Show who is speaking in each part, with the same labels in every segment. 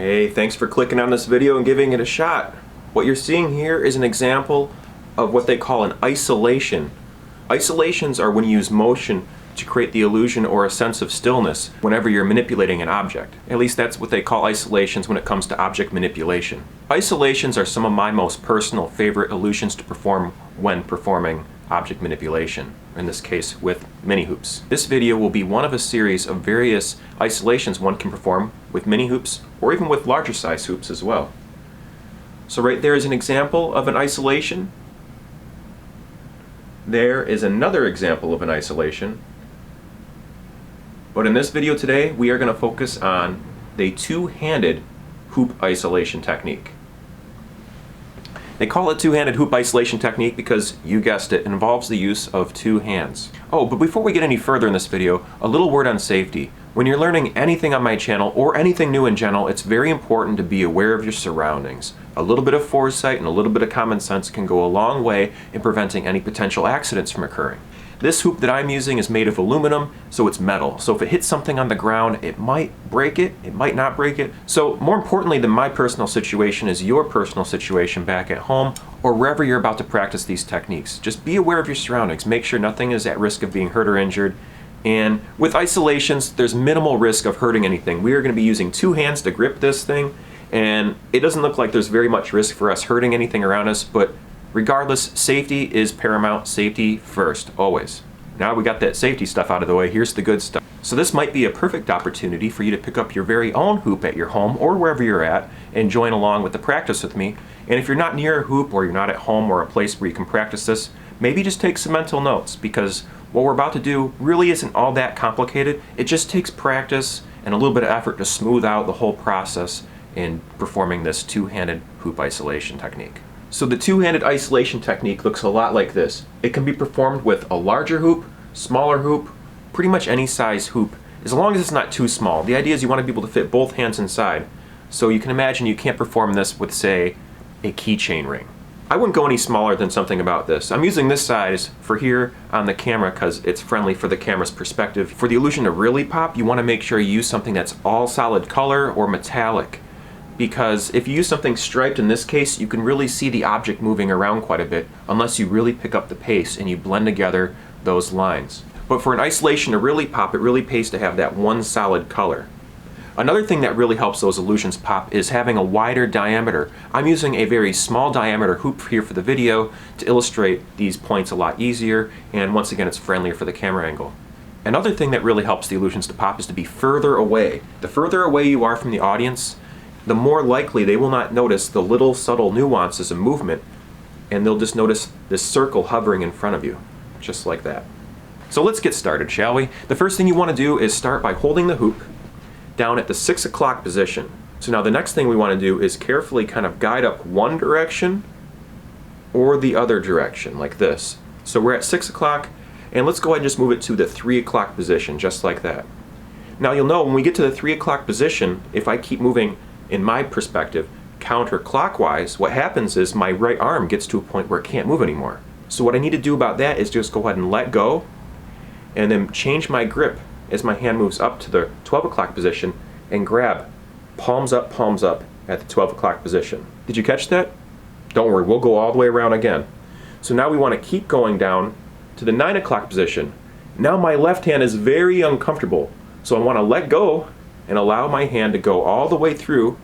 Speaker 1: Hey, thanks for clicking on this video and giving it a shot. What you're seeing here is an example of what they call an isolation. Isolations are when you use motion to create the illusion or a sense of stillness whenever you're manipulating an object. At least that's what they call isolations when it comes to object manipulation. Isolations are some of my most personal favorite illusions to perform when performing object manipulation, in this case with mini hoops. This video will be one of a series of various isolations one can perform with mini hoops or even with larger size hoops as well. So right there is an example of an isolation. There is another example of an isolation. But in this video today, we are going to focus on the two-handed hoop isolation technique. They call it two-handed hoop isolation technique because, you guessed it, involves the use of two hands. Oh, but before we get any further in this video, a little word on safety. When you're learning anything on my channel, or anything new in general, it's very important to be aware of your surroundings. A little bit of foresight and a little bit of common sense can go a long way in preventing any potential accidents from occurring. This hoop that I'm using is made of aluminum, so it's metal. So if it hits something on the ground, it might break it, it might not break it. So more importantly than my personal situation is your personal situation back at home or wherever you're about to practice these techniques. Just be aware of your surroundings. Make sure nothing is at risk of being hurt or injured. And with isolations, there's minimal risk of hurting anything. We are going to be using two hands to grip this thing, and it doesn't look like there's very much risk for us hurting anything around us, but regardless, safety is paramount. Safety first, always. Now we got that safety stuff out of the way, here's the good stuff. So this might be a perfect opportunity for you to pick up your very own hoop at your home or wherever you're at and join along with the practice with me. And if you're not near a hoop or you're not at home or a place where you can practice this, maybe just take some mental notes, because what we're about to do really isn't all that complicated. It just takes practice and a little bit of effort to smooth out the whole process in performing this two-handed hoop isolation technique. So the two-handed isolation technique looks a lot like this. It can be performed with a larger hoop, smaller hoop, pretty much any size hoop, as long as it's not too small. The idea is you want to be able to fit both hands inside. So you can imagine you can't perform this with, say, a keychain ring. I wouldn't go any smaller than something about this. I'm using this size for here on the camera because it's friendly for the camera's perspective. For the illusion to really pop, you want to make sure you use something that's all solid color or metallic, because if you use something striped in this case, you can really see the object moving around quite a bit unless you really pick up the pace and you blend together those lines. But for an isolation to really pop, it really pays to have that one solid color. Another thing that really helps those illusions pop is having a wider diameter. I'm using a very small diameter hoop here for the video to illustrate these points a lot easier, and once again it's friendlier for the camera angle. Another thing that really helps the illusions to pop is to be further away. The further away you are from the audience, the more likely they will not notice the little subtle nuances of movement, and they'll just notice this circle hovering in front of you, just like that. So let's get started, shall we? The first thing you want to do is start by holding the hoop down at the 6 o'clock position. So now the next thing we want to do is carefully kind of guide up one direction or the other direction, like this. So we're at 6 o'clock, and let's go ahead and just move it to the 3 o'clock position, just like that. Now you'll know when we get to the 3 o'clock position, if I keep moving, in my perspective, counterclockwise, what happens is my right arm gets to a point where it can't move anymore. So what I need to do about that is just go ahead and let go, and then change my grip as my hand moves up to the 12 o'clock position and grab palms up at the 12 o'clock position. Did you catch that? Don't worry, we'll go all the way around again. So now we want to keep going down to the 9 o'clock position. Now my left hand is very uncomfortable, so I want to let go and allow my hand to go all the way through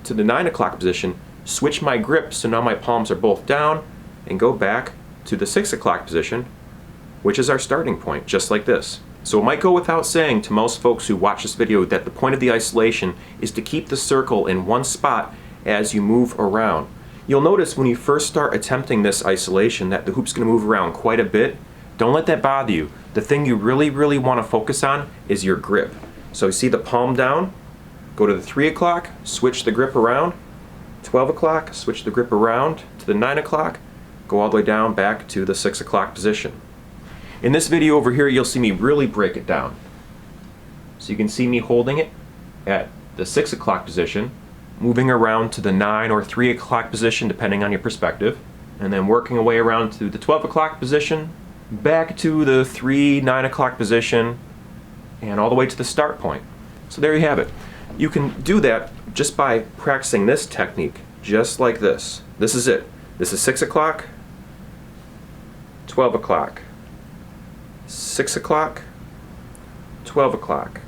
Speaker 1: to the 9 o'clock position, switch my grip so now my palms are both down, and go back to the 6 o'clock position, which is our starting point, just like this. So it might go without saying to most folks who watch this video that the point of the isolation is to keep the circle in one spot as you move around. You'll notice when you first start attempting this isolation that the hoop's going to move around quite a bit. Don't let that bother you. The thing you really want to focus on is your grip. So you see the palm down, go to the 3 o'clock, switch the grip around, 12 o'clock, switch the grip around to the 9 o'clock, go all the way down back to the 6 o'clock position. In this video over here, you'll see me really break it down. So you can see me holding it at the 6 o'clock position, moving around to the 9 or 3 o'clock position depending on your perspective, and then working away around to the 12 o'clock position, back to the 3, 9 o'clock position, and all the way to the start point. So there you have it. You can do that just by practicing this technique, just like this. This is it. This is 6 o'clock, 12 o'clock, 6 o'clock, 12 o'clock.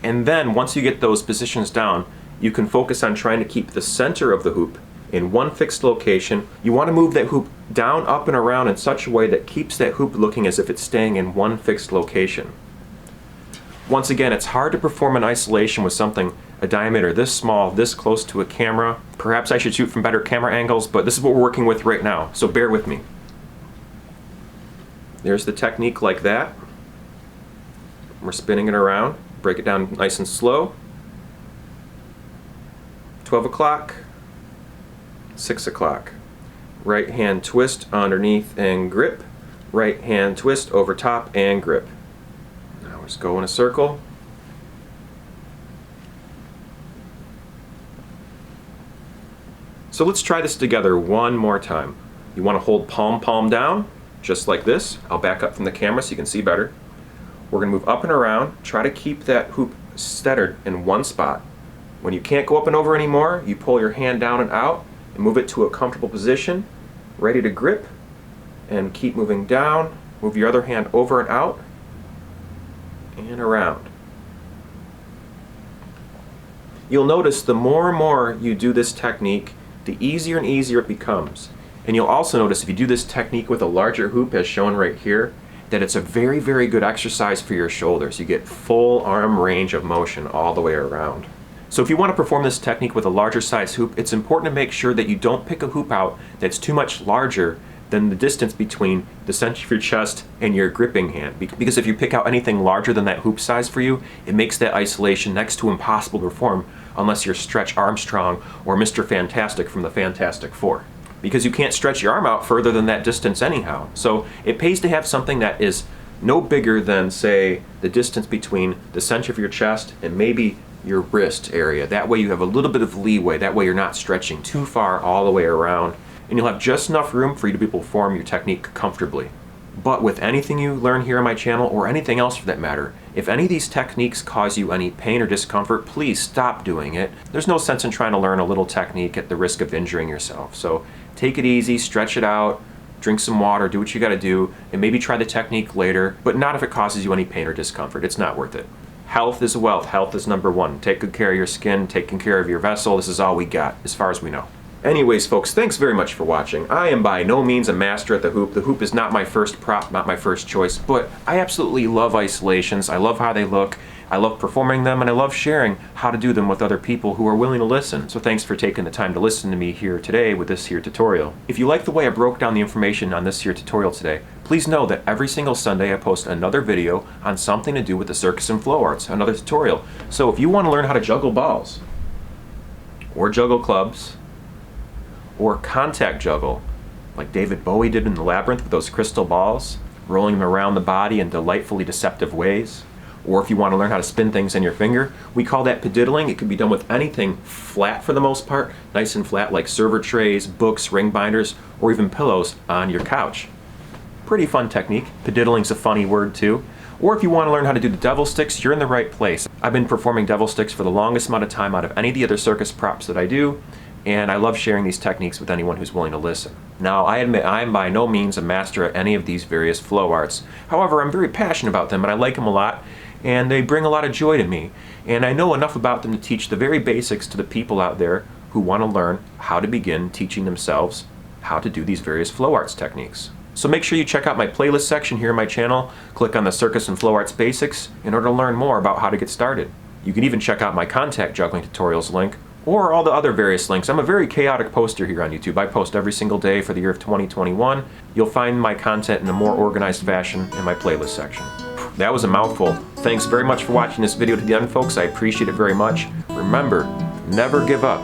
Speaker 1: And then once you get those positions down, you can focus on trying to keep the center of the hoop in one fixed location. You want to move that hoop down, up, and around in such a way that keeps that hoop looking as if it's staying in one fixed location. Once again, it's hard to perform an isolation with something a diameter this small, this close to a camera. Perhaps I should shoot from better camera angles, but this is what we're working with right now, so bear with me. There's the technique like that. We're spinning it around. Break it down nice and slow. 12 o'clock, 6 o'clock. Right hand twist underneath and grip. Right hand twist over top and grip. Now let's go in a circle. So let's try this together one more time. You want to hold palm down, just like this. I'll back up from the camera so you can see better. We're going to move up and around. Try to keep that hoop centered in one spot. When you can't go up and over anymore, you pull your hand down and out and move it to a comfortable position, ready to grip, and keep moving down. Move your other hand over and out and around. You'll notice the more and more you do this technique, the easier and easier it becomes. And you'll also notice if you do this technique with a larger hoop as shown right here, that it's a very, very good exercise for your shoulders. You get full arm range of motion all the way around. So if you want to perform this technique with a larger size hoop, it's important to make sure that you don't pick a hoop out that's too much larger than the distance between the center of your chest and your gripping hand. Because if you pick out anything larger than that hoop size for you, it makes that isolation next to impossible to perform unless you're Stretch Armstrong or Mr. Fantastic from the Fantastic Four. Because you can't stretch your arm out further than that distance anyhow. So it pays to have something that is no bigger than, say, the distance between the center of your chest and maybe your wrist area. That way you have a little bit of leeway. That way you're not stretching too far all the way around. And you'll have just enough room for you to be able to perform your technique comfortably. But with anything you learn here on my channel, or anything else for that matter, if any of these techniques cause you any pain or discomfort, please stop doing it. There's no sense in trying to learn a little technique at the risk of injuring yourself. So take it easy, stretch it out, drink some water, do what you gotta do, and maybe try the technique later, but not if it causes you any pain or discomfort. It's not worth it. Health is wealth. Health is number one. Take good care of your skin, taking care of your vessel. This is all we got, as far as we know. Anyways, folks, thanks very much for watching. I am by no means a master at the hoop. The hoop is not my first prop, not my first choice, but I absolutely love isolations. I love how they look. I love performing them, and I love sharing how to do them with other people who are willing to listen. So thanks for taking the time to listen to me here today with this here tutorial. If you like the way I broke down the information on this here tutorial today, please know that every single Sunday I post another video on something to do with the circus and flow arts, another tutorial. So if you want to learn how to juggle balls, or juggle clubs, or contact juggle, like David Bowie did in the Labyrinth with those crystal balls, rolling them around the body in delightfully deceptive ways. Or if you want to learn how to spin things in your finger, we call that pediddling. It can be done with anything flat for the most part, nice and flat, like server trays, books, ring binders, or even pillows on your couch. Pretty fun technique. Pediddling's a funny word too. Or if you want to learn how to do the devil sticks, you're in the right place. I've been performing devil sticks for the longest amount of time out of any of the other circus props that I do, and I love sharing these techniques with anyone who's willing to listen. Now, I admit I am by no means a master at any of these various flow arts. However, I'm very passionate about them, and I like them a lot, and they bring a lot of joy to me. And I know enough about them to teach the very basics to the people out there who want to learn how to begin teaching themselves how to do these various flow arts techniques. So make sure you check out my playlist section here on my channel, click on the Circus and Flow Arts Basics in order to learn more about how to get started. You can even check out my contact juggling tutorials link, or all the other various links. I'm a very chaotic poster here on YouTube. I post every single day for the year of 2021. You'll find my content in a more organized fashion in my playlist section. That was a mouthful. Thanks very much for watching this video to the end, folks. I appreciate it very much. Remember, never give up.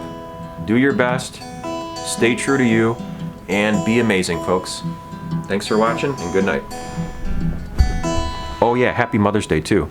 Speaker 1: Do your best, stay true to you, and be amazing, folks. Thanks for watching, and good night. Oh yeah, happy Mother's Day too.